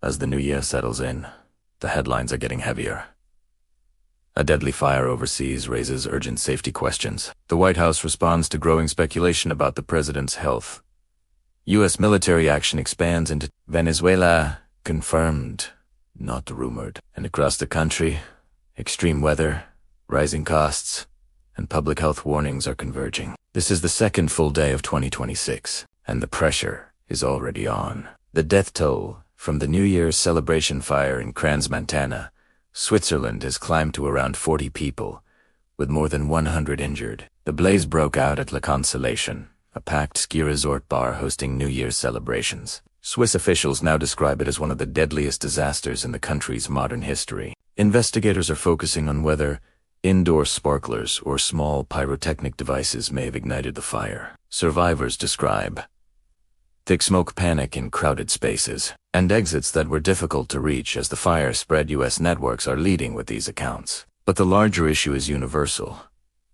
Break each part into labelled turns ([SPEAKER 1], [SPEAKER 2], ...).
[SPEAKER 1] As the new year settles in, the headlines are getting heavier. A deadly fire overseas raises urgent safety questions. The White House responds to growing speculation about the president's health. U.S. military action expands into Venezuela, confirmed, not rumored. And across the country, extreme weather, rising costs, and public health warnings are converging. This is the second full day of 2026, and the pressure is already on. The death toll from the New Year's celebration fire in Crans-Montana, Switzerland, has climbed to around 40 people, with more than 100 injured. The blaze broke out at La Consolation, a packed ski resort bar hosting New Year's celebrations. Swiss officials now describe it as one of the deadliest disasters in the country's modern history. Investigators are focusing on whether indoor sparklers or small pyrotechnic devices may have ignited the fire. Survivors describe thick smoke, panic in crowded spaces, and exits that were difficult to reach as the fire spread. U.S. networks are leading with these accounts. But the larger issue is universal.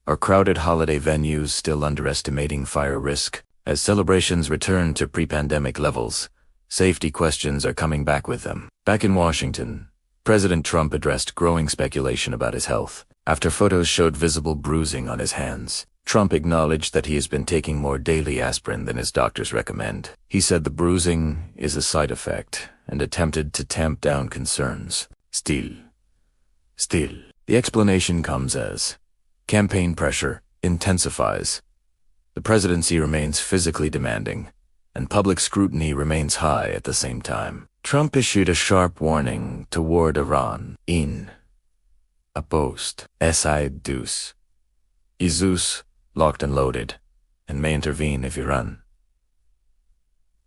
[SPEAKER 1] Are crowded holiday venues still underestimating fire risk? As celebrations return to pre-pandemic levels, safety questions are coming back with them. Back in Washington, President Trump addressed growing speculation about his health. After photos showed visible bruising on his hands, Trump acknowledged that he has been taking more daily aspirin than his doctors recommend. He said the bruising is a side effect and attempted to tamp down concerns. Still, the explanation comes as campaign pressure intensifies. The presidency remains physically demanding, and public scrutiny remains high at the same time. Trump issued a sharp warning toward Iran in a post. Si Deus Isus locked and loaded, and may intervene if Iran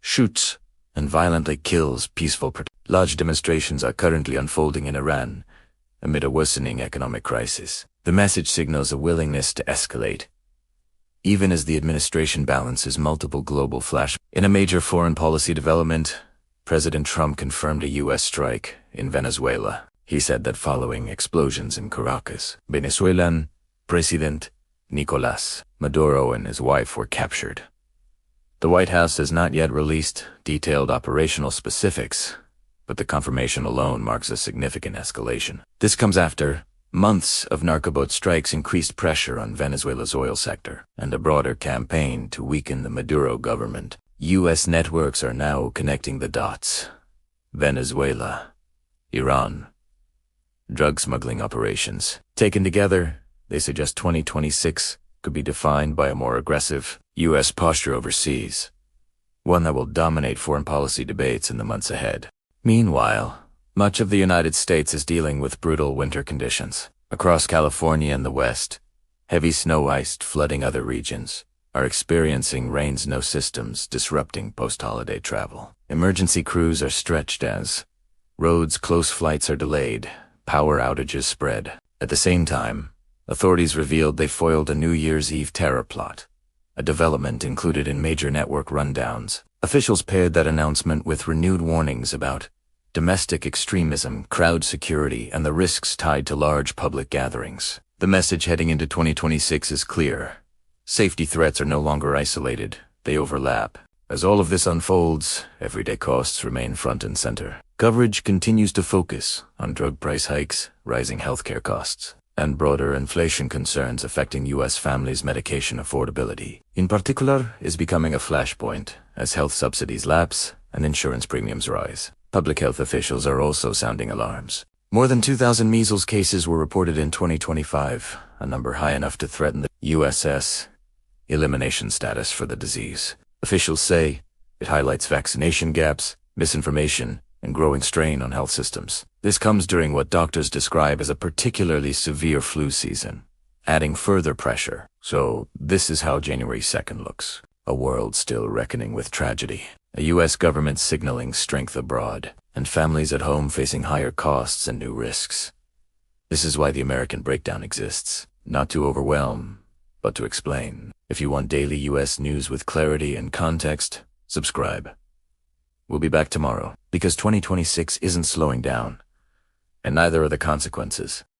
[SPEAKER 1] shoots and violently kills peaceful protesters. Large demonstrations are currently unfolding in Iran amid a worsening economic crisis. The message signals a willingness to escalate, even as the administration balances multiple global flashpoints. In a major foreign policy development, President Trump confirmed a U.S. strike in Venezuela. He said that following explosions in Caracas, Venezuelan President Nicolás Maduro and his wife were captured. The White House has not yet released detailed operational specifics, but the confirmation alone marks a significant escalation. This comes after months of narcoboat strikes increased pressure on Venezuela's oil sector and a broader campaign to weaken the Maduro government. U.S. networks are now connecting the dots. Venezuela, Iran, drug smuggling operations. Taken together, they suggest 2026 could be defined by a more aggressive U.S. posture overseas, one that will dominate foreign policy debates in the months ahead. Meanwhile, much of the United States is dealing with brutal winter conditions. Across California and the West, heavy snow ice flooding other regions are experiencing rains no systems disrupting post-holiday travel. Emergency crews are stretched as roads close, flights are delayed, power outages spread. At the same time, authorities revealed they foiled a New Year's Eve terror plot, a development included in major network rundowns. Officials paired that announcement with renewed warnings about domestic extremism, crowd security, and the risks tied to large public gatherings. The message heading into 2026 is clear. Safety threats are no longer isolated, they overlap. As all of this unfolds, everyday costs remain front and center. Coverage continues to focus on drug price hikes, rising healthcare costs, and broader inflation concerns affecting U.S. families' medication affordability. In particular, is becoming a flashpoint as health subsidies lapse and insurance premiums rise. Public health officials are also sounding alarms. More than 2,000 measles cases were reported in 2025, a number high enough to threaten the U.S.'s elimination status for the disease. Officials say it highlights vaccination gaps, misinformation, and growing strain on health systems. This comes during what doctors describe as a particularly severe flu season, adding further pressure. So this is how January 2nd looks. A world still reckoning with tragedy. A U.S. government signaling strength abroad, and families at home facing higher costs and new risks. This is why the American Breakdown exists. Not to overwhelm, but to explain. If you want daily U.S. news with clarity and context, subscribe. We'll be back tomorrow, because 2026 isn't slowing down, and neither are the consequences.